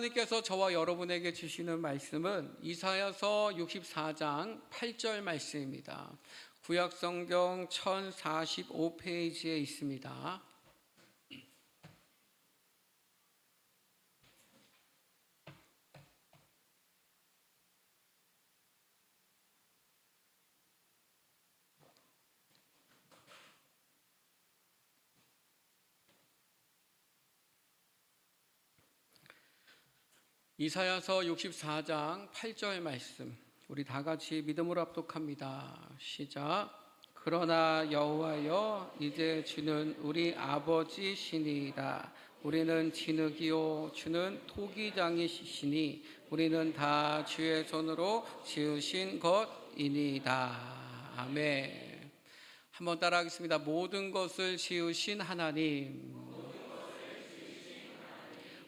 하나님께서 저와 여러분에게 주시는 말씀은 이사야서 64장 8절 말씀입니다. 구약성경 1045페이지에 있습니다. 이사야서 64장 8절 말씀, 우리 다 같이 믿음으로 합독합니다. 시작. 그러나 여호와여, 이제 주는 우리 아버지시니이다. 우리는 진흙이요 주는 토기장이시니 우리는 다 주의 손으로 지으신 것이니이다. 아멘. 한번 따라하겠습니다. 모든 것을 지으신 하나님.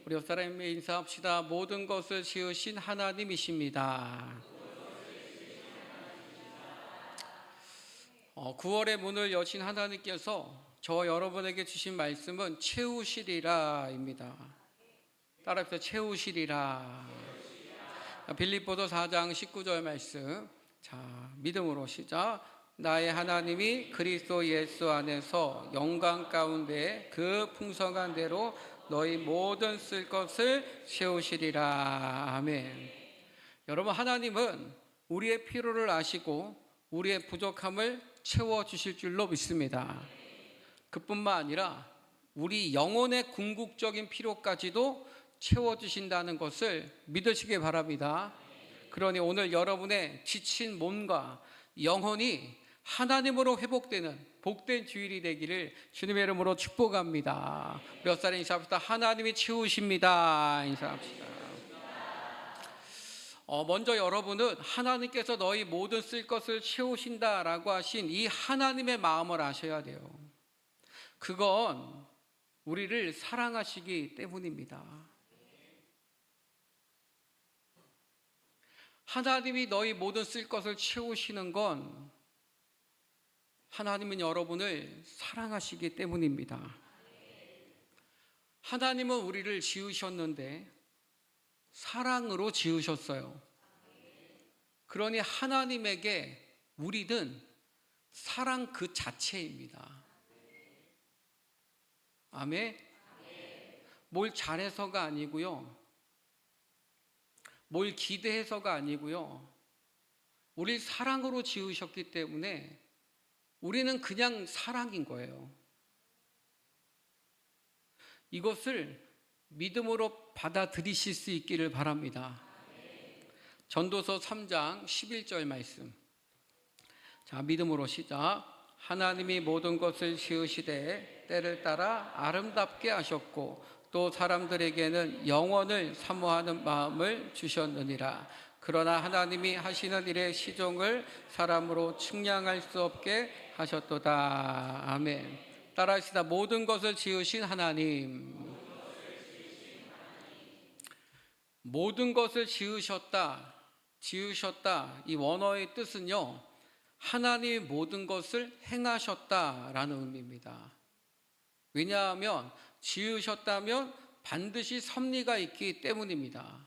우리 옆 사람에게 인사합시다. 모든 것을 지으신 하나님이십니다. 9월의 문을 여신 하나님께서 저와 여러분에게 주신 말씀은 채우시리라입니다. 따라합시다. 채우시리라. 빌립보서 4장 19절 말씀. 자, 믿음으로 시작. 나의 하나님이 그리스도 예수 안에서 영광 가운데 그 풍성한 대로 너희 모든 쓸 것을 채우시리라. 아멘. 여러분, 하나님은 우리의 필요를 아시고 우리의 부족함을 채워주실 줄로 믿습니다. 그뿐만 아니라 우리 영혼의 궁극적인 필요까지도 채워주신다는 것을 믿으시기 바랍니다. 그러니 오늘 여러분의 지친 몸과 영혼이 하나님으로 회복되는 복된 주일이 되기를 주님의 이름으로 축복합니다. 몇 살에 인사합시다. 하나님이 채우십니다. 인사합시다. 먼저 여러분은 하나님께서 너희 모든 쓸 것을 채우신다라고 하신 이 하나님의 마음을 아셔야 돼요. 그건 우리를 사랑하시기 때문입니다. 하나님이 너희 모든 쓸 것을 채우시는 건 하나님은 여러분을 사랑하시기 때문입니다. 하나님은 우리를 지으셨는데 사랑으로 지으셨어요. 그러니 하나님에게 우리는 사랑 그 자체입니다. 아멘. 뭘 잘해서가 아니고요, 뭘 기대해서가 아니고요, 우리 사랑으로 지으셨기 때문에 우리는 그냥 사랑인 거예요. 이것을 믿음으로 받아들이실 수 있기를 바랍니다. 전도서 3장 11절 말씀. 자, 믿음으로 시작. 하나님이 모든 것을 지으시되 때를 따라 아름답게 하셨고 또 사람들에게는 영원을 사모하는 마음을 주셨느니라. 그러나 하나님이 하시는 일의 시종을 사람으로 측량할 수 없게 하셨도다. 아멘. 따라하시다. 모든 것을 지으신 하나님. 모든 것을 지으셨다. 이 원어의 뜻은요, 하나님이 모든 것을 행하셨다라는 의미입니다. 왜냐하면 지으셨다면 반드시 섭리가 있기 때문입니다.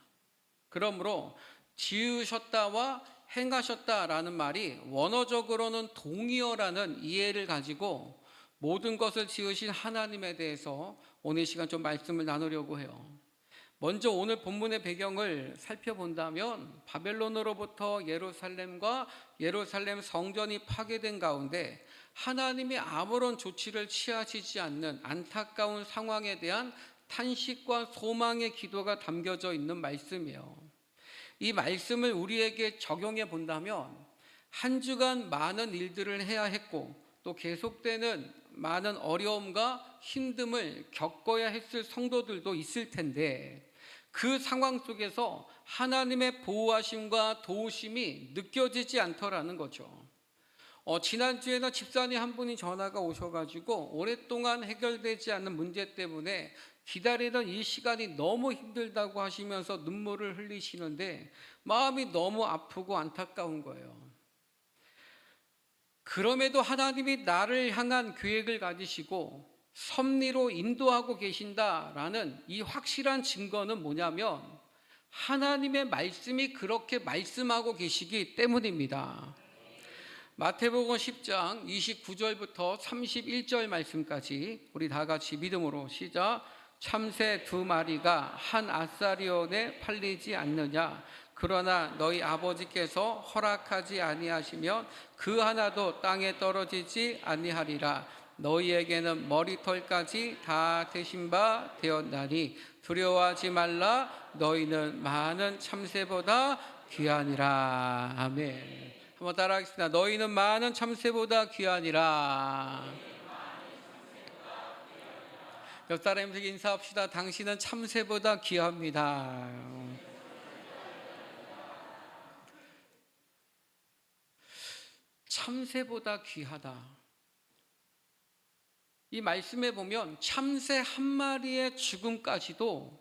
그러므로 지으셨다와 행하셨다라는 말이 원어적으로는 동의어라는 이해를 가지고 모든 것을 지으신 하나님에 대해서 오늘 시간 좀 말씀을 나누려고 해요. 먼저 오늘 본문의 배경을 살펴본다면 바벨론으로부터 예루살렘과 예루살렘 성전이 파괴된 가운데 하나님이 아무런 조치를 취하시지 않는 안타까운 상황에 대한 탄식과 소망의 기도가 담겨져 있는 말씀이에요. 이 말씀을 우리에게 적용해 본다면 한 주간 많은 일들을 해야 했고 또 계속되는 많은 어려움과 힘듦을 겪어야 했을 성도들도 있을 텐데 그 상황 속에서 하나님의 보호하심과 도우심이 느껴지지 않더라는 거죠. 지난주에는 집사님 한 분이 전화가 오셔가지고 오랫동안 해결되지 않는 문제 때문에 기다리던 이 시간이 너무 힘들다고 하시면서 눈물을 흘리시는데 마음이 너무 아프고 안타까운 거예요. 그럼에도 하나님이 나를 향한 계획을 가지시고 섭리로 인도하고 계신다라는 이 확실한 증거는 뭐냐면 하나님의 말씀이 그렇게 말씀하고 계시기 때문입니다. 마태복음 10장 29절부터 31절 말씀까지 우리 다 같이 믿음으로 시작. 참새 2마리가 한 아사리온에 팔리지 않느냐? 그러나 너희 아버지께서 허락하지 아니하시면 그 하나도 땅에 떨어지지 아니하리라. 너희에게는 머리털까지 다 되신 바 되었나니 두려워하지 말라. 너희는 많은 참새보다 귀하니라. 아멘. 한번 따라하겠습니다. 너희는 많은 참새보다 귀하니라. 옆 사람에게 인사합시다. 당신은 참새보다 귀합니다. 참새보다 귀하다. 이 말씀에 보면 참새 한 마리의 죽음까지도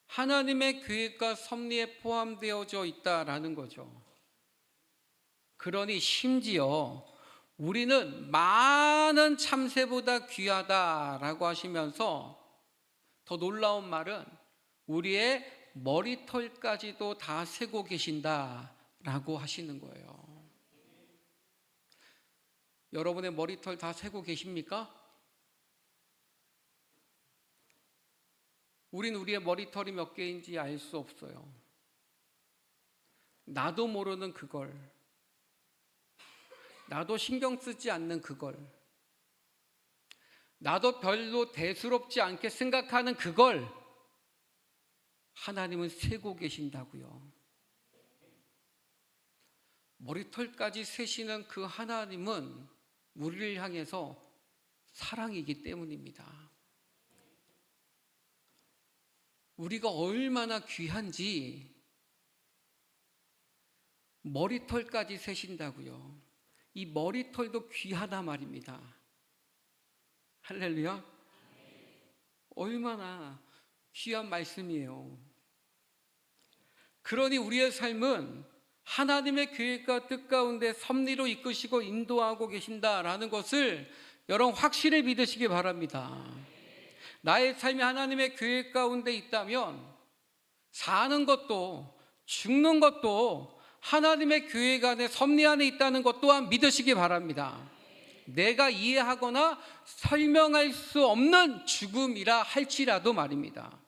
하나님의 계획과 섭리에 포함되어져 있다라는 거죠. 그러니 심지어 우리는 많은 참새보다 귀하다라고 하시면서 더 놀라운 말은 우리의 머리털까지도 다 세고 계신다라고 하시는 거예요. 여러분의 머리털 다 세고 계십니까? 우린 우리의 머리털이 몇 개인지 알 수 없어요. 나도 모르는 그걸, 나도 신경 쓰지 않는 그걸, 나도 별로 대수롭지 않게 생각하는 그걸 하나님은 세고 계신다고요. 머리털까지 세시는 그 하나님은 우리를 향해서 사랑이기 때문입니다. 우리가 얼마나 귀한지 머리털까지 세신다고요. 이 머리털도 귀하다 말입니다. 할렐루야. 얼마나 귀한 말씀이에요. 그러니 우리의 삶은 하나님의 계획과 뜻 가운데 섭리로 이끄시고 인도하고 계신다라는 것을 여러분 확실히 믿으시기 바랍니다. 나의 삶이 하나님의 계획 가운데 있다면 사는 것도 죽는 것도 하나님의 계획 안에 섭리 안에 있다는 것 또한 믿으시기 바랍니다. 내가 이해하거나 설명할 수 없는 죽음이라 할지라도 말입니다.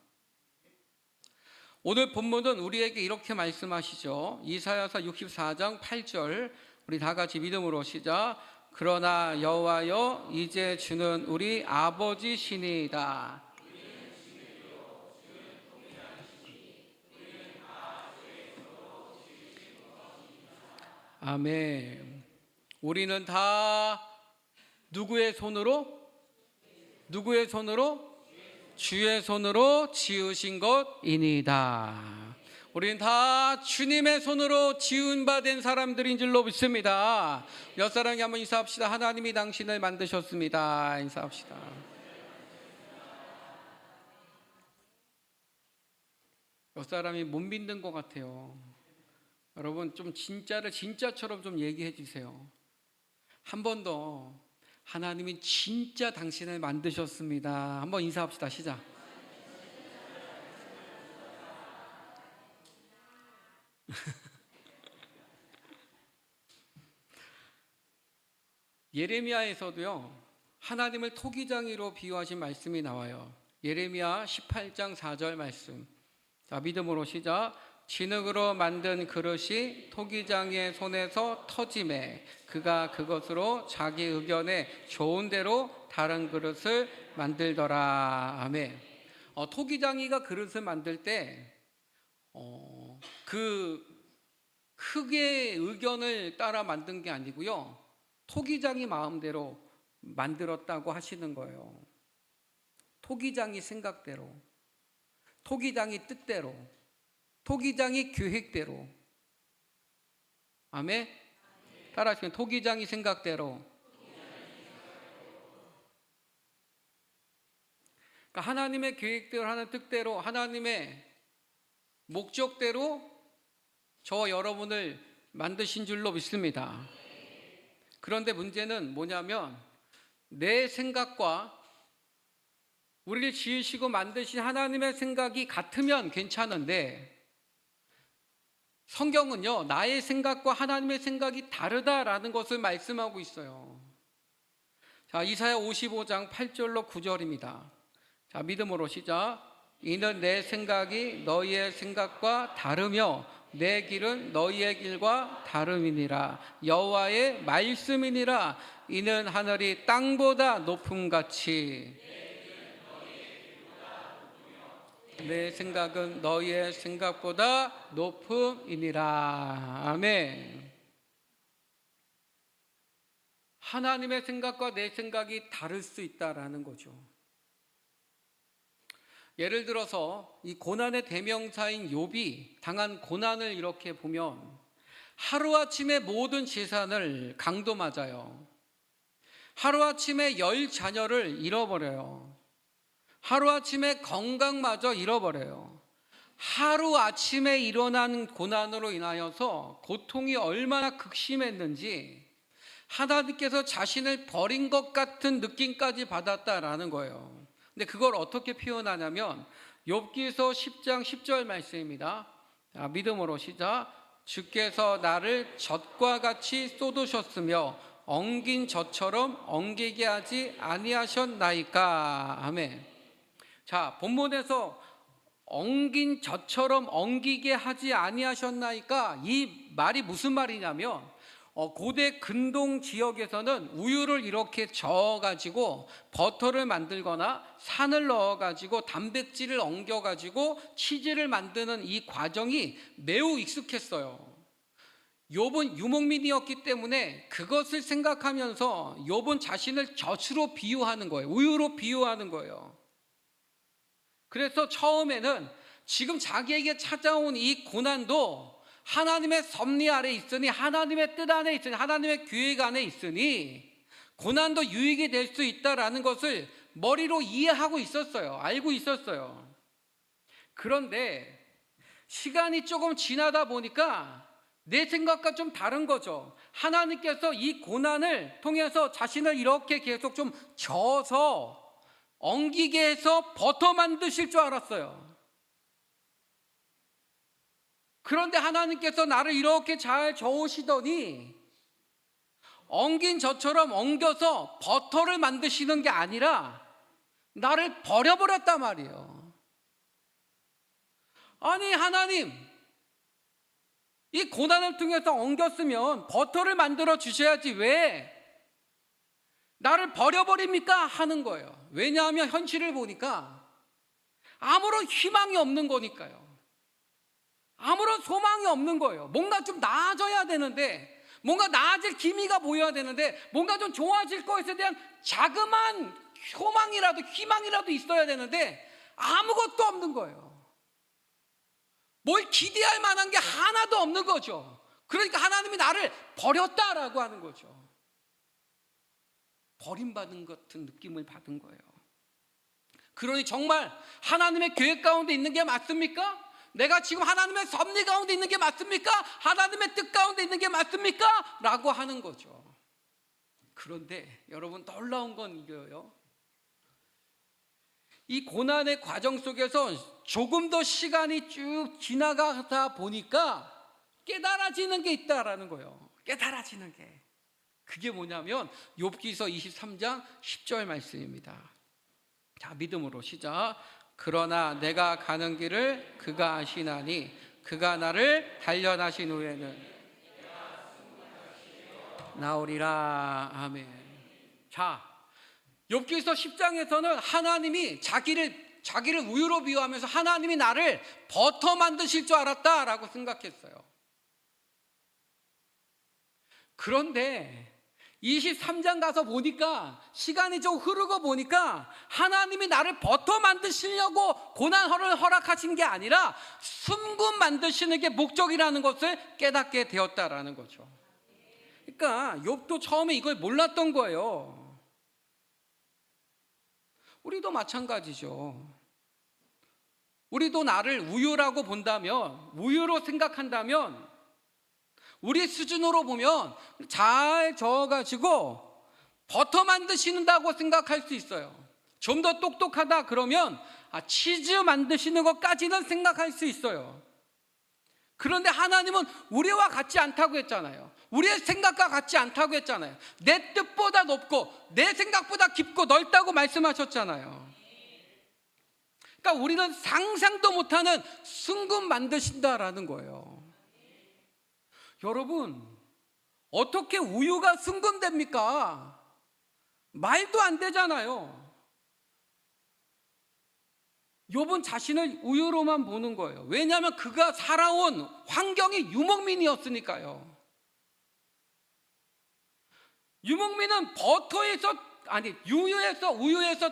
오늘 본문은 우리에게 이렇게 말씀하시죠. 이사야서 64장 8절 우리 다 같이 믿음으로 시작. 그러나 여호와여 이제 주는 우리 아버지시니이다. 아멘. 우리는 다 누구의 손으로? 누구의 손으로? 주의 손으로 지으신 것이니이다. 우리는 다 주님의 손으로 지은 바 된 사람들인 줄로 믿습니다. 옆 사람에게 한번 인사합시다. 하나님이 당신을 만드셨습니다. 인사합시다. 옆 사람이 못 믿는 것 같아요. 여러분 좀 진짜를 진짜처럼 좀 얘기해 주세요. 한 번 더 하나님이 진짜 당신을 만드셨습니다. 한번 인사합시다. 시작. 예레미야에서도요 하나님을 토기장이로 비유하신 말씀이 나와요. 예레미야 18장 4절 말씀. 자, 믿음으로 시작. 진흙으로 만든 그릇이 토기장의 손에서 터짐에 그가 그것으로 자기 의견에 좋은 대로 다른 그릇을 만들더라. 아멘. 토기장이가 그릇을 만들 때 그 크게 의견을 따라 만든 게 아니고요. 토기장이 마음대로 만들었다고 하시는 거예요. 토기장이 생각대로, 토기장이 뜻대로, 토기장이 계획대로. 아멘? 따라하시면 토기장이 생각대로. 그러니까 하나님의 계획대로 하는 뜻대로 하나님의 목적대로 저와 여러분을 만드신 줄로 믿습니다. 그런데 문제는 뭐냐면 내 생각과 우리를 지으시고 만드신 하나님의 생각이 같으면 괜찮은데 성경은요, 나의 생각과 하나님의 생각이 다르다라는 것을 말씀하고 있어요. 자, 이사야 55장 8절로 9절입니다. 자, 믿음으로 시작. 이는 내 생각이 너희의 생각과 다르며 내 길은 너희의 길과 다름이니라. 여호와의 말씀이니라. 이는 하늘이 땅보다 높음같이 내 생각은 너희의 생각보다 높음이니라. 아멘. 하나님의 생각과 내 생각이 다를 수 있다라는 거죠. 예를 들어서 이 고난의 대명사인 욥이 당한 고난을 이렇게 보면 하루아침에 모든 재산을 강도 맞아요. 하루아침에 10자녀를 잃어버려요. 하루아침에 건강마저 잃어버려요. 하루아침에 일어난 고난으로 인하여서 고통이 얼마나 극심했는지 하나님께서 자신을 버린 것 같은 느낌까지 받았다라는 거예요. 근데 그걸 어떻게 표현하냐면 욥기서 10장 10절 말씀입니다. 자, 믿음으로 시작. 주께서 나를 젖과 같이 쏟으셨으며 엉긴 젖처럼 엉기게 하지 아니하셨나이까. 아멘. 자, 본문에서 엉긴 젖처럼 엉기게 하지 아니하셨나이까, 이 말이 무슨 말이냐면 고대 근동 지역에서는 우유를 이렇게 저어가지고 버터를 만들거나 산을 넣어가지고 단백질을 엉겨가지고 치즈를 만드는 이 과정이 매우 익숙했어요. 욥은 유목민이었기 때문에 그것을 생각하면서 욥은 자신을 젖으로 비유하는 거예요. 우유로 비유하는 거예요. 그래서 처음에는 지금 자기에게 찾아온 이 고난도 하나님의 섭리 아래 있으니, 하나님의 뜻 안에 있으니, 하나님의 계획 안에 있으니 고난도 유익이 될 수 있다라는 것을 머리로 이해하고 있었어요. 알고 있었어요. 그런데 시간이 조금 지나다 보니까 내 생각과 좀 다른 거죠. 하나님께서 이 고난을 통해서 자신을 이렇게 계속 좀 저어서 엉기게 해서 버터 만드실 줄 알았어요. 그런데 하나님께서 나를 이렇게 잘 저으시더니 엉긴 젖처럼 엉겨서 버터를 만드시는 게 아니라 나를 버려버렸단 말이에요. 아니, 하나님, 이 고난을 통해서 엉겼으면 버터를 만들어 주셔야지 왜 나를 버려버립니까? 하는 거예요. 왜냐하면 현실을 보니까 아무런 희망이 없는 거니까요. 아무런 소망이 없는 거예요. 뭔가 좀 나아져야 되는데, 뭔가 나아질 기미가 보여야 되는데, 뭔가 좀 좋아질 것에 대한 자그마한 소망이라도 희망이라도 있어야 되는데 아무것도 없는 거예요. 뭘 기대할 만한 게 하나도 없는 거죠. 그러니까 하나님이 나를 버렸다라고 하는 거죠. 버림받은 것 같은 느낌을 받은 거예요. 그러니 정말 하나님의 계획 가운데 있는 게 맞습니까? 내가 지금 하나님의 섭리 가운데 있는 게 맞습니까? 하나님의 뜻 가운데 있는 게 맞습니까? 라고 하는 거죠. 그런데 여러분, 놀라운 건 이거예요. 이 고난의 과정 속에서 조금 더 시간이 쭉 지나가다 보니까 깨달아지는 게 있다라는 거예요. 깨달아지는 게. 그게 뭐냐면 욥기서 23장 10절 말씀입니다. 자, 믿음으로 시작. 그러나 내가 가는 길을 그가 아시나니 그가 나를 단련하신 후에는 나오리라. 아멘. 자, 욥기서 10장에서는 하나님이 자기를 우유로 비유하면서 하나님이 나를 버터 만드실 줄 알았다라고 생각했어요. 그런데 23장 가서 보니까, 시간이 좀 흐르고 보니까 하나님이 나를 버터 만드시려고 고난을 허락하신 게 아니라 순금 만드시는 게 목적이라는 것을 깨닫게 되었다라는 거죠. 그러니까 욥도 처음에 이걸 몰랐던 거예요. 우리도 마찬가지죠. 우리도 나를 우유라고 본다면, 우유로 생각한다면, 우리 수준으로 보면 잘 저어가지고 버터 만드신다고 생각할 수 있어요. 좀 더 똑똑하다 그러면 치즈 만드시는 것까지는 생각할 수 있어요. 그런데 하나님은 우리와 같지 않다고 했잖아요. 우리의 생각과 같지 않다고 했잖아요. 내 뜻보다 높고 내 생각보다 깊고 넓다고 말씀하셨잖아요. 그러니까 우리는 상상도 못하는 순금 만드신다라는 거예요. 여러분, 어떻게 우유가 순금됩니까? 말도 안 되잖아요. 욥은 자신을 우유로만 보는 거예요. 왜냐하면 그가 살아온 환경이 유목민이었으니까요. 유목민은 우유에서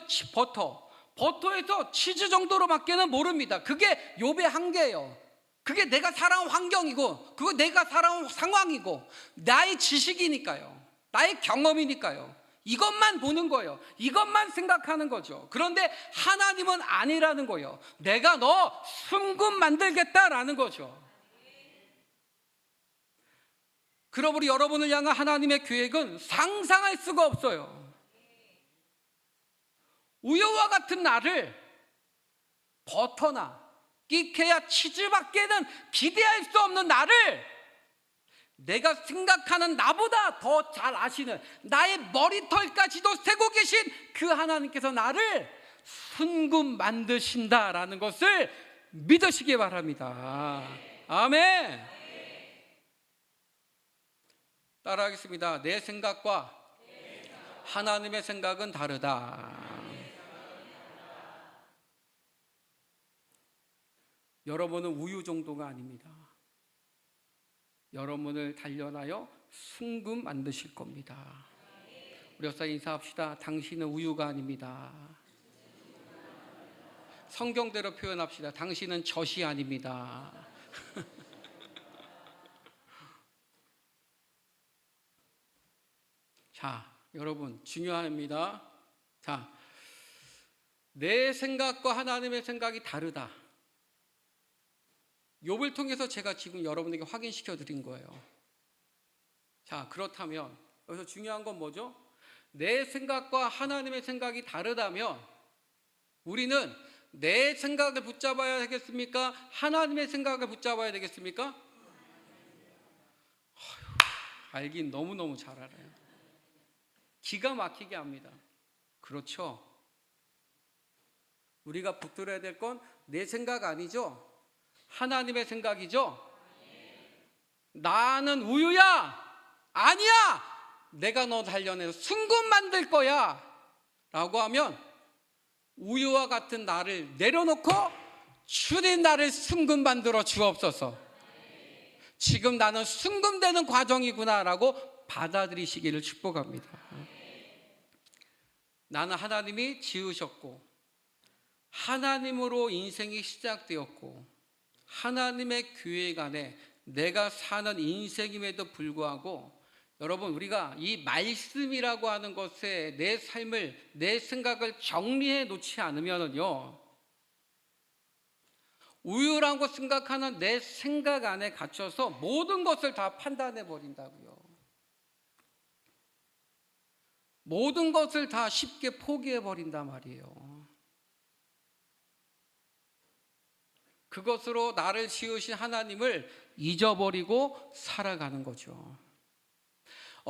버터에서 치즈 정도로밖에는 모릅니다. 그게 욥의 한계예요. 그게 내가 살아온 환경이고, 그거 내가 살아온 상황이고, 나의 지식이니까요. 나의 경험이니까요. 이것만 보는 거예요. 이것만 생각하는 거죠. 그런데 하나님은 아니라는 거예요. 내가 너 순금 만들겠다라는 거죠. 그러므로 여러분을 향한 하나님의 계획은 상상할 수가 없어요. 우유와 같은 나를 버터나 끼케야 치즈밖에는 기대할 수 없는 나를 내가 생각하는 나보다 더 잘 아시는 나의 머리털까지도 세고 계신 그 하나님께서 나를 순금 만드신다라는 것을 믿으시기 바랍니다. 아멘. 따라하겠습니다. 내 생각과 하나님의 생각은 다르다. 여러분은 우유 정도가 아닙니다. 여러분을 단련하여 순금 만드실 겁니다. 우리 역사 인사합시다. 당신은 우유가 아닙니다. 성경대로 표현합시다. 당신은 젖이 아닙니다. 자, 여러분 중요합니다. 자, 내 생각과 하나님의 생각이 다르다. 욥을 통해서 제가 지금 여러분에게 확인시켜 드린 거예요. 자, 그렇다면 여기서 중요한 건 뭐죠? 내 생각과 하나님의 생각이 다르다면 우리는 내 생각을 붙잡아야 되겠습니까? 하나님의 생각을 붙잡아야 되겠습니까? 알긴 너무너무 잘 알아요. 기가 막히게 합니다. 그렇죠. 우리가 붙들어야 될 건 내 생각 아니죠? 하나님의 생각이죠? 나는 우유야! 아니야! 내가 너 단련해서 순금 만들 거야! 라고 하면 우유와 같은 나를 내려놓고 주님 나를 순금 만들어 주옵소서. 지금 나는 순금되는 과정이구나 라고 받아들이시기를 축복합니다. 나는 하나님이 지으셨고 하나님으로 인생이 시작되었고 하나님의 계획 안에 내가 사는 인생임에도 불구하고 여러분 우리가 이 말씀이라고 하는 것에 내 삶을 내 생각을 정리해 놓지 않으면요 우유라고 생각하는 내 생각 안에 갇혀서 모든 것을 다 판단해 버린다고요. 모든 것을 다 쉽게 포기해 버린단 말이에요. 그것으로 나를 지으신 하나님을 잊어버리고 살아가는 거죠.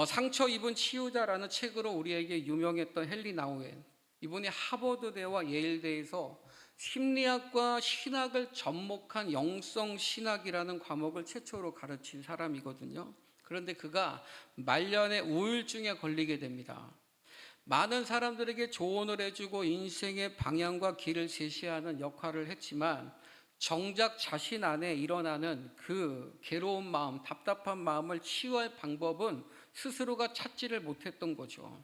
상처 입은 치유자라는 책으로 우리에게 유명했던 헨리 나우엔, 이분이 하버드대와 예일대에서 심리학과 신학을 접목한 영성신학이라는 과목을 최초로 가르친 사람이거든요. 그런데 그가 말년에 우울증에 걸리게 됩니다. 많은 사람들에게 조언을 해주고 인생의 방향과 길을 제시하는 역할을 했지만 정작 자신 안에 일어나는 그 괴로운 마음, 답답한 마음을 치유할 방법은 스스로가 찾지를 못했던 거죠.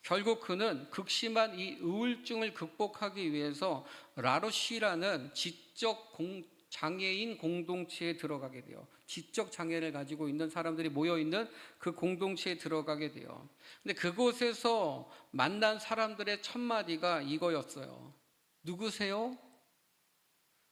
결국 그는 극심한 이 우울증을 극복하기 위해서 라로시라는 지적 장애인 공동체에 들어가게 돼요. 지적 장애를 가지고 있는 사람들이 모여있는 그 공동체에 들어가게 돼요. 근데 그곳에서 만난 사람들의 첫 마디가 이거였어요. 누구세요?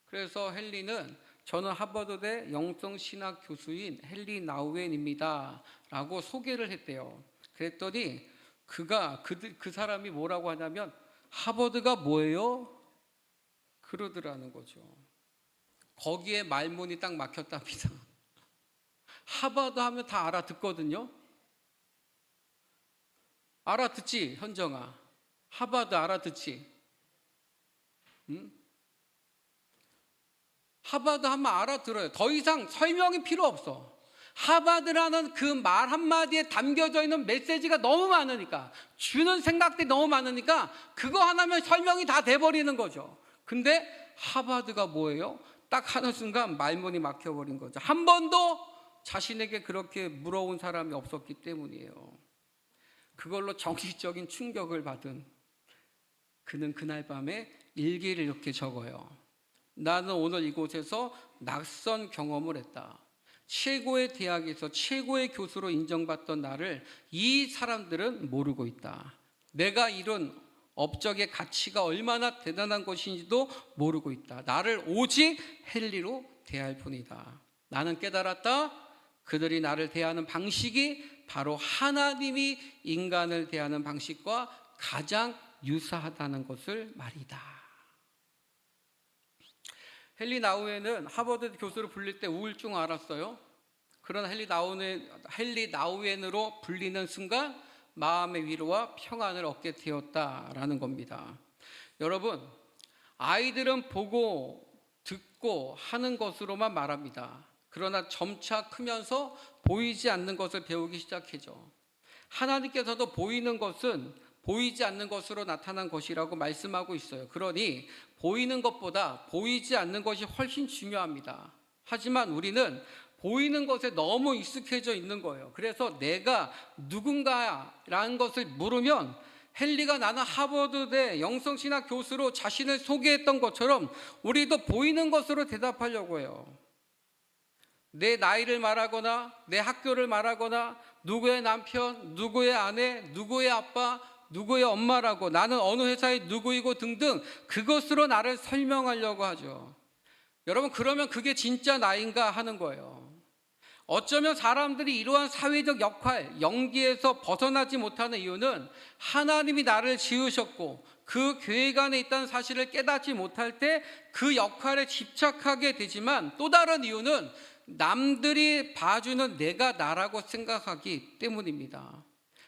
그래서 헨리는 저는 하버드대 영성신학 교수인 헨리 나우엔입니다 라고 소개를 했대요. 그랬더니 그 사람이 뭐라고 하냐면 하버드가 뭐예요? 그러더라는 거죠. 거기에 말문이 딱 막혔답니다. 하버드 하면 다 알아듣거든요. 알아듣지, 현정아? 하버드 알아듣지? 응? 하버드 하면 알아들어요. 더 이상 설명이 필요 없어. 하버드라는 그 말 한마디에 담겨져 있는 메시지가 너무 많으니까, 주는 생각들이 너무 많으니까 그거 하나면 설명이 다 돼버리는 거죠. 근데 하버드가 뭐예요? 딱 하는 순간 말문이 막혀버린 거죠. 한 번도 자신에게 그렇게 물어온 사람이 없었기 때문이에요. 그걸로 정신적인 충격을 받은 그는 그날 밤에 일기를 이렇게 적어요. 나는 오늘 이곳에서 낯선 경험을 했다. 최고의 대학에서 최고의 교수로 인정받던 나를 이 사람들은 모르고 있다. 내가 이룬 업적의 가치가 얼마나 대단한 것인지도 모르고 있다. 나를 오직 헨리로 대할 뿐이다. 나는 깨달았다. 그들이 나를 대하는 방식이 바로 하나님이 인간을 대하는 방식과 가장 유사하다는 것을 말이다. 헨리 나우에는 하버드 교수로 불릴 때 우울증 알았어요. 그러나 헨리 나우엔으로 불리는 순간 마음의 위로와 평안을 얻게 되었다라는 겁니다. 여러분, 아이들은 보고 듣고 하는 것으로만 말합니다. 그러나 점차 크면서 보이지 않는 것을 배우기 시작하죠. 하나님께서도 보이는 것은 보이지 않는 것으로 나타난 것이라고 말씀하고 있어요. 그러니 보이는 것보다 보이지 않는 것이 훨씬 중요합니다. 하지만 우리는 보이는 것에 너무 익숙해져 있는 거예요. 그래서 내가 누군가라는 것을 물으면 헨리가 나는 하버드대 영성신학 교수로 자신을 소개했던 것처럼 우리도 보이는 것으로 대답하려고 해요. 내 나이를 말하거나 내 학교를 말하거나 누구의 남편, 누구의 아내, 누구의 아빠, 누구의 엄마라고 나는 어느 회사의 누구이고 등등 그것으로 나를 설명하려고 하죠. 여러분, 그러면 그게 진짜 나인가 하는 거예요. 어쩌면 사람들이 이러한 사회적 역할, 연기에서 벗어나지 못하는 이유는 하나님이 나를 지으셨고 그 계획 안에 있다는 사실을 깨닫지 못할 때 그 역할에 집착하게 되지만, 또 다른 이유는 남들이 봐주는 내가 나라고 생각하기 때문입니다.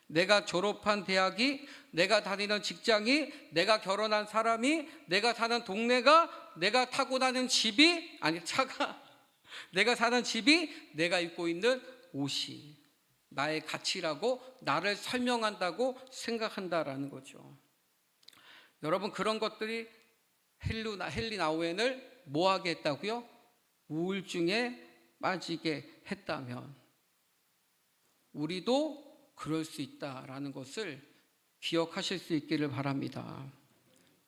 내가 졸업한 대학이, 내가 다니는 직장이, 내가 결혼한 사람이, 내가 사는 동네가, 내가 타고 다니는 집이, 아니 차가, 내가 사는 집이, 내가 입고 있는 옷이 나의 가치라고 나를 설명한다고 생각한다라는 거죠. 여러분, 그런 것들이 헨리 나우엔을 뭐하게 했다고요? 우울증에 빠지게 했다면 우리도 그럴 수 있다라는 것을 기억하실 수 있기를 바랍니다.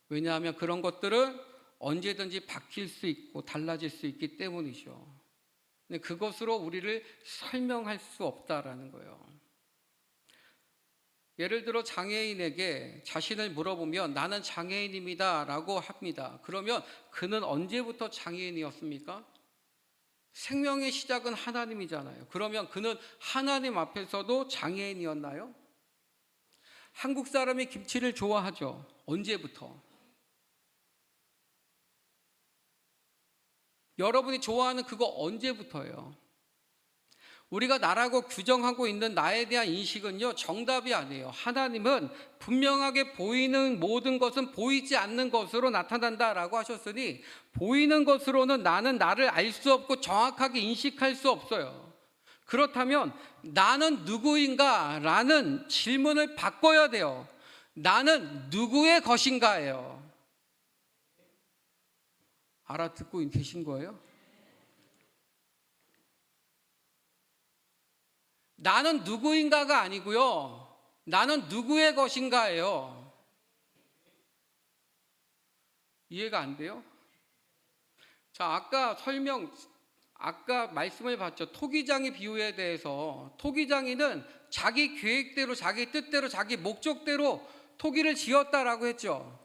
왜냐하면 그런 것들은 언제든지 바뀔 수 있고 달라질 수 있기 때문이죠. 근데 그것으로 우리를 설명할 수 없다라는 거예요. 예를 들어 장애인에게 자신을 물어보면 나는 장애인입니다 라고 합니다. 그러면 그는 언제부터 장애인이었습니까? 생명의 시작은 하나님이잖아요. 그러면 그는 하나님 앞에서도 장애인이었나요? 한국 사람이 김치를 좋아하죠. 언제부터? 여러분이 좋아하는 그거 언제부터예요? 우리가 나라고 규정하고 있는 나에 대한 인식은요, 정답이 아니에요. 하나님은 분명하게 보이는 모든 것은 보이지 않는 것으로 나타난다라고 하셨으니 보이는 것으로는 나는 나를 알 수 없고 정확하게 인식할 수 없어요. 그렇다면 나는 누구인가? 라는 질문을 바꿔야 돼요. 나는 누구의 것인가예요. 알아듣고 계신 거예요? 나는 누구인가가 아니고요, 나는 누구의 것인가예요. 이해가 안 돼요? 자, 아까 말씀을 봤죠. 토기장이 비유에 대해서. 토기장이는 자기 계획대로, 자기 뜻대로, 자기 목적대로 토기를 지었다라고 했죠.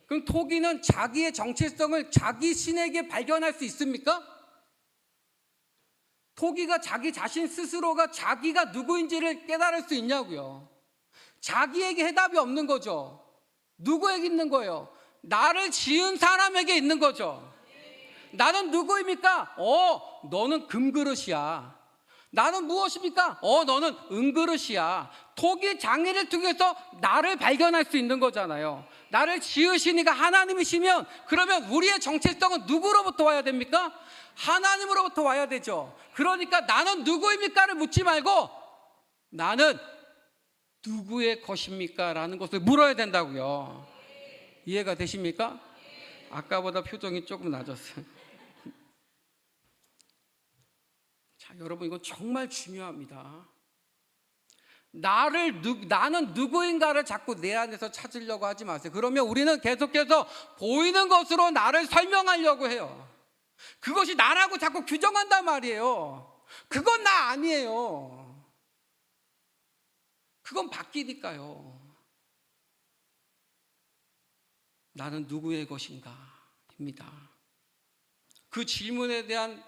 그럼 토기는 자기의 정체성을 자기 신에게 발견할 수 있습니까? 토기가 자기 자신 스스로가 자기가 누구인지를 깨달을 수 있냐고요. 자기에게 해답이 없는 거죠. 누구에게 있는 거예요? 나를 지은 사람에게 있는 거죠. 나는 누구입니까? 너는 금그릇이야. 나는 무엇입니까? 너는 은그릇이야. 토기 장애를 통해서 나를 발견할 수 있는 거잖아요. 나를 지으신 이가 하나님이시면 그러면 우리의 정체성은 누구로부터 와야 됩니까? 하나님으로부터 와야 되죠. 그러니까 나는 누구입니까를 묻지 말고 나는 누구의 것입니까? 라는 것을 물어야 된다고요. 이해가 되십니까? 아까보다 표정이 조금 낮았어요. 자, 여러분 이건 정말 중요합니다. 나는 누구인가를 자꾸 내 안에서 찾으려고 하지 마세요. 그러면 우리는 계속해서 보이는 것으로 나를 설명하려고 해요. 그것이 나라고 자꾸 규정한단 말이에요. 그건 나 아니에요. 그건 바뀌니까요. 나는 누구의 것인가? 입니다. 그 질문에 대한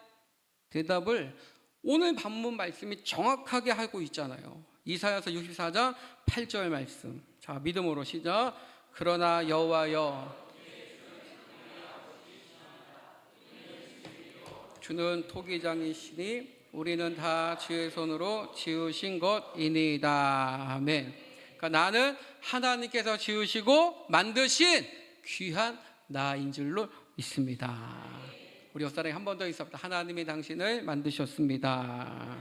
대답을 오늘 본문 말씀이 정확하게 하고 있잖아요. 이사야서 64장 8절 말씀. 자, 믿음으로 시작. 그러나 여호와여, 주는 토기장이시니 우리는 다 주의 손으로 지으신 것이니이다. 아멘. 그러니까 나는 하나님께서 지으시고 만드신 귀한 나인 줄로 믿습니다. 우리 옆사람이 한 번 더 있습니다. 하나님이 당신을 만드셨습니다.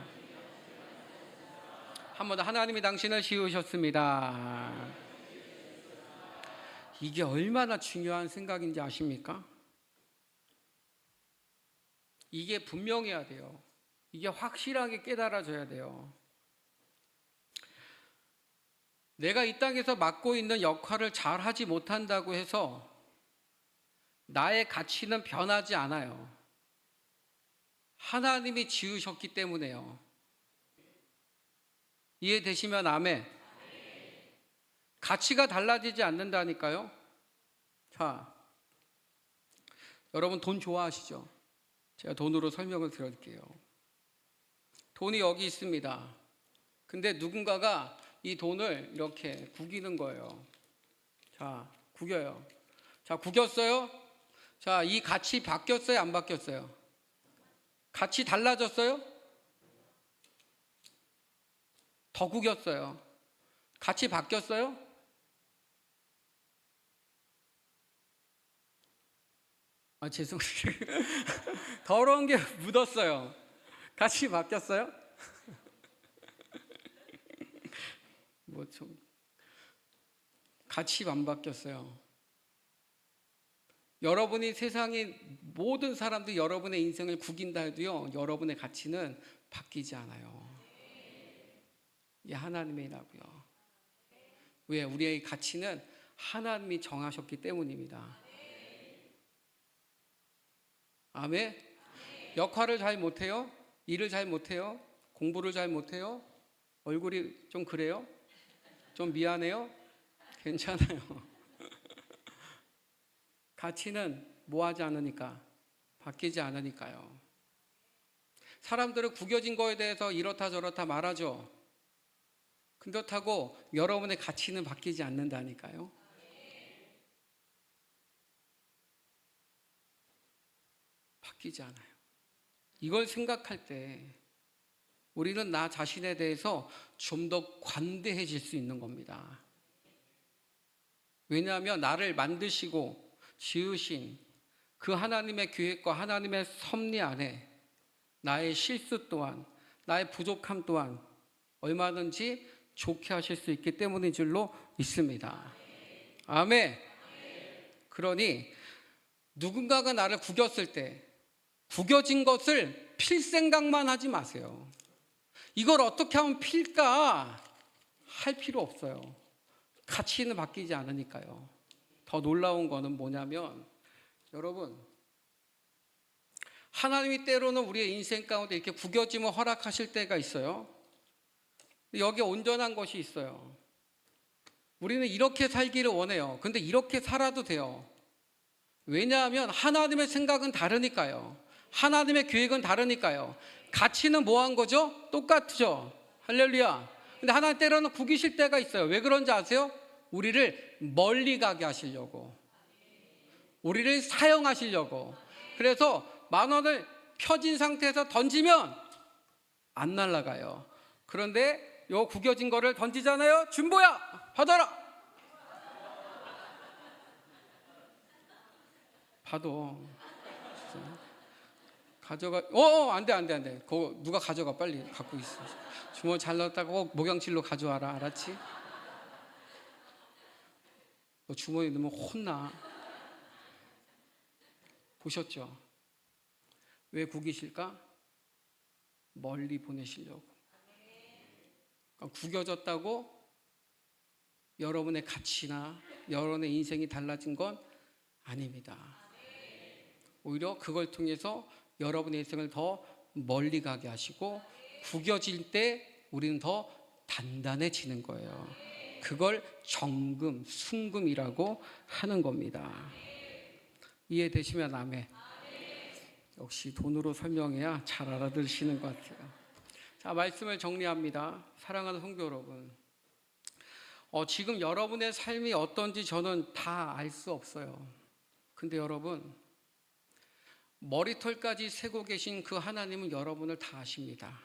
한 번 더, 하나님이 당신을 지으셨습니다. 이게 얼마나 중요한 생각인지 아십니까? 이게 분명해야 돼요. 이게 확실하게 깨달아져야 돼요. 내가 이 땅에서 맡고 있는 역할을 잘 하지 못한다고 해서 나의 가치는 변하지 않아요. 하나님이 지으셨기 때문에요. 이해되시면 아멘. 가치가 달라지지 않는다니까요. 자, 여러분 돈 좋아하시죠? 제가 돈으로 설명을 드릴게요. 돈이 여기 있습니다. 근데 누군가가 이 돈을 이렇게 구기는 거예요. 자, 구겨요. 자, 구겼어요? 자, 이 가치 바뀌었어요? 안 바뀌었어요? 가치 달라졌어요? 더 구겼어요. 가치 바뀌었어요? 죄송해요. 더러운 게 묻었어요. 가치 바뀌었어요? 가치 안 바뀌었어요. 여러분이 세상의 모든 사람들이 여러분의 인생을 구긴다 해도요, 여러분의 가치는 바뀌지 않아요. 이게 하나님의 일하고요. 왜? 우리의 가치는 하나님이 정하셨기 때문입니다. 아멘. 역할을 잘 못해요? 일을 잘 못해요? 공부를 잘 못해요? 얼굴이 좀 그래요? 좀 미안해요? 괜찮아요. 가치는 뭐하지 않으니까, 바뀌지 않으니까요. 사람들은 구겨진 거에 대해서 이렇다 저렇다 말하죠. 그렇다고 여러분의 가치는 바뀌지 않는다니까요. 바뀌지 않아요. 이걸 생각할 때 우리는 나 자신에 대해서 좀 더 관대해질 수 있는 겁니다. 왜냐하면 나를 만드시고 지으신 그 하나님의 계획과 하나님의 섭리 안에 나의 실수 또한, 나의 부족함 또한 얼마든지 좋게 하실 수 있기 때문인 줄로 믿습니다. 아멘. 그러니 누군가가 나를 구겼을 때 구겨진 것을 필 생각만 하지 마세요. 이걸 어떻게 하면 필까 할 필요 없어요. 가치는 바뀌지 않으니까요. 더 놀라운 거는 뭐냐면, 여러분, 하나님이 때로는 우리의 인생 가운데 이렇게 구겨짐을 허락하실 때가 있어요. 여기에 온전한 것이 있어요. 우리는 이렇게 살기를 원해요. 근데 이렇게 살아도 돼요. 왜냐하면 하나님의 생각은 다르니까요. 하나님의 계획은 다르니까요. 가치는 뭐 한 거죠? 똑같죠. 할렐루야. 근데 하나님 때로는 구기실 때가 있어요. 왜 그런지 아세요? 우리를 멀리 가게 하시려고, 우리를 사용하시려고, 그래서 10,000원을 펴진 상태에서 던지면 안 날아가요. 그런데 요 구겨진 거를 던지잖아요. 준보야, 받아라. 봐도 가져가. 안 돼. 그거 누가 가져가. 빨리 갖고 있어. 주머니 잘 넣었다가 꼭 목양칠로 가져와라. 알았지? 너 주머니 넣으면 혼나. 보셨죠? 왜 구기실까? 멀리 보내시려고. 그러니까 구겨졌다고 여러분의 가치나 여러분의 인생이 달라진 건 아닙니다. 오히려 그걸 통해서 여러분의 인생을 더 멀리 가게 하시고, 구겨질 때 우리는 더 단단해지는 거예요. 그걸 정금, 순금이라고 하는 겁니다. 이해되시면 아멘. 역시 돈으로 설명해야 잘 알아들으시는 것 같아요. 자, 말씀을 정리합니다. 사랑하는 성도 여러분, 지금 여러분의 삶이 어떤지 저는 다 알 수 없어요. 근데 여러분, 머리털까지 세고 계신 그 하나님은 여러분을 다 아십니다.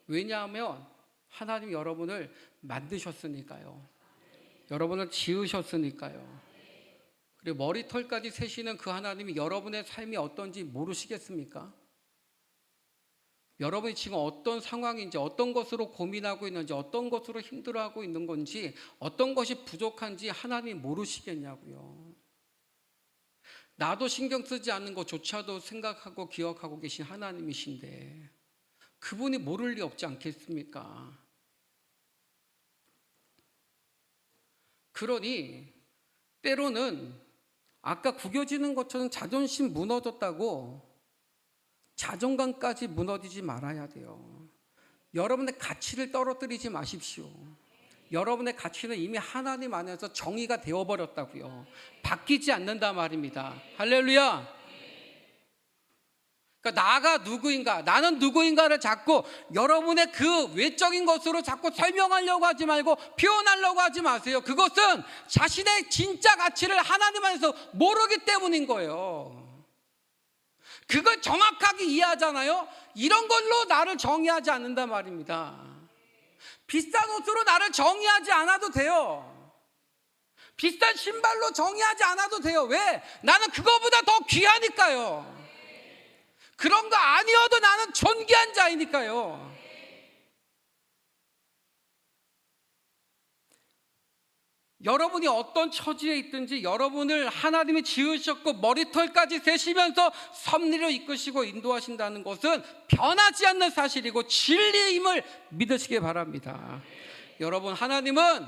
왜냐하면 하나님 여러분을 만드셨으니까요. 여러분을 지으셨으니까요. 그리고 머리털까지 세시는 그 하나님이 여러분의 삶이 어떤지 모르시겠습니까? 여러분이 지금 어떤 상황인지, 어떤 것으로 고민하고 있는지, 어떤 것으로 힘들어하고 있는 건지, 어떤 것이 부족한지 하나님 모르시겠냐고요. 나도 신경 쓰지 않는 것조차도 생각하고 기억하고 계신 하나님이신데 그분이 모를 리 없지 않겠습니까? 그러니 때로는 아까 구겨지는 것처럼 자존심 무너졌다고 자존감까지 무너지지 말아야 돼요. 여러분의 가치를 떨어뜨리지 마십시오. 여러분의 가치는 이미 하나님 안에서 정의가 되어버렸다고요. 바뀌지 않는다 말입니다. 할렐루야. 그러니까 나가 누구인가, 나는 누구인가를 자꾸 여러분의 그 외적인 것으로 자꾸 설명하려고 하지 말고 표현하려고 하지 마세요. 그것은 자신의 진짜 가치를 하나님 안에서 모르기 때문인 거예요. 그걸 정확하게 이해하잖아요. 이런 걸로 나를 정의하지 않는단 말입니다. 비싼 옷으로 나를 정의하지 않아도 돼요. 비싼 신발로 정의하지 않아도 돼요. 왜? 나는 그거보다 더 귀하니까요. 그런 거 아니어도 나는 존귀한 자이니까요. 여러분이 어떤 처지에 있든지 여러분을 하나님이 지으셨고 머리털까지 세시면서 섭리로 이끄시고 인도하신다는 것은 변하지 않는 사실이고 진리임을 믿으시기 바랍니다. 여러분, 하나님은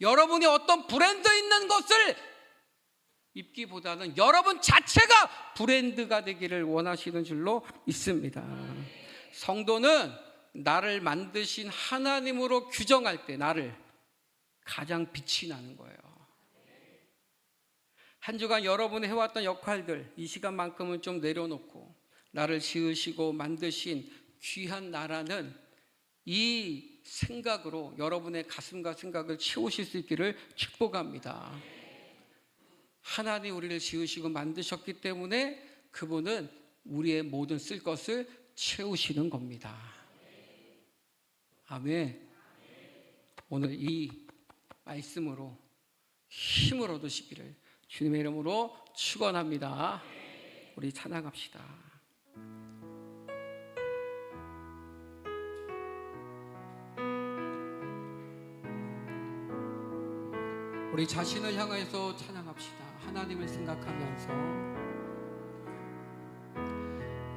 여러분이 어떤 브랜드 있는 것을 입기보다는 여러분 자체가 브랜드가 되기를 원하시는 줄로 믿습니다. 성도는 나를 만드신 하나님으로 규정할 때 나를 가장 빛이 나는 거예요. 한 주간 여러분이 해왔던 역할들 이 시간만큼은 좀 내려놓고 나를 지으시고 만드신 귀한 나라는 이 생각으로 여러분의 가슴과 생각을 채우실 수 있기를 축복합니다. 하나님 우리를 지으시고 만드셨기 때문에 그분은 우리의 모든 쓸 것을 채우시는 겁니다. 아멘. 오늘 이 말씀으로 힘을 얻으시기를 주님의 이름으로 축원합니다. 우리 찬양합시다. 우리 자신을 향해서 찬양합시다. 하나님을 생각하면서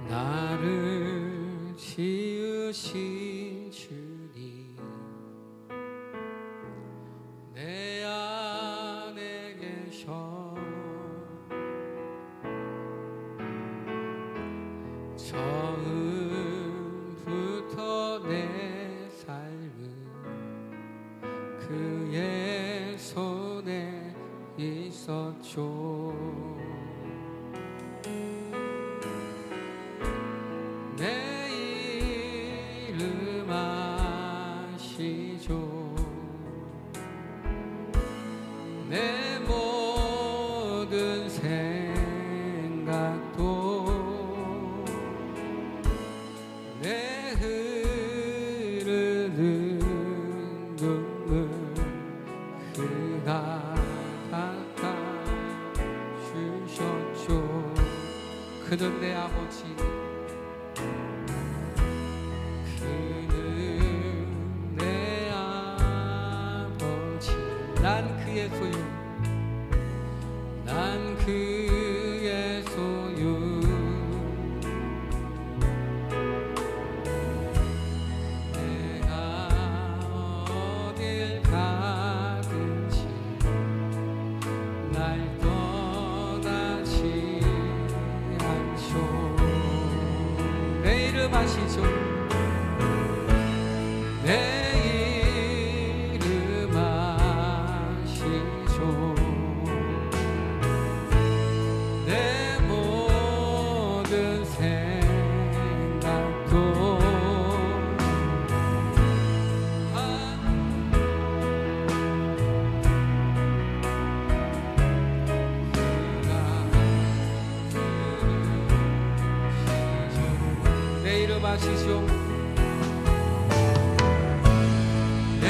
나를 지으신 주님 내 안에 계셔 처음부터 내 삶은 그의 손에 있었죠. 내 이름 아시죠. 내 모든 생각 내 흐르는 눈물 그가 닦아주셨죠. 그는 내 아버지, 그는 내 아버지. 난 그의 소유, 난 그의 소유. 내가 어딜 가든지 날 떠나지 않죠. 내 이름 아시죠? 내 이름 아시죠? 내 모든 생각도 내 이름 아시죠? 내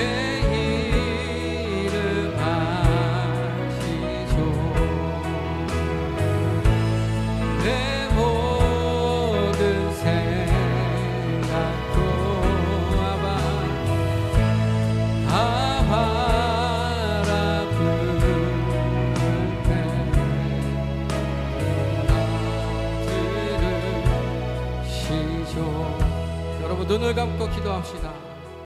이름 아시죠? 내 모든 생각도 아바라 부를 때 들으시죠. 여러분 눈을 감고 기도합시다.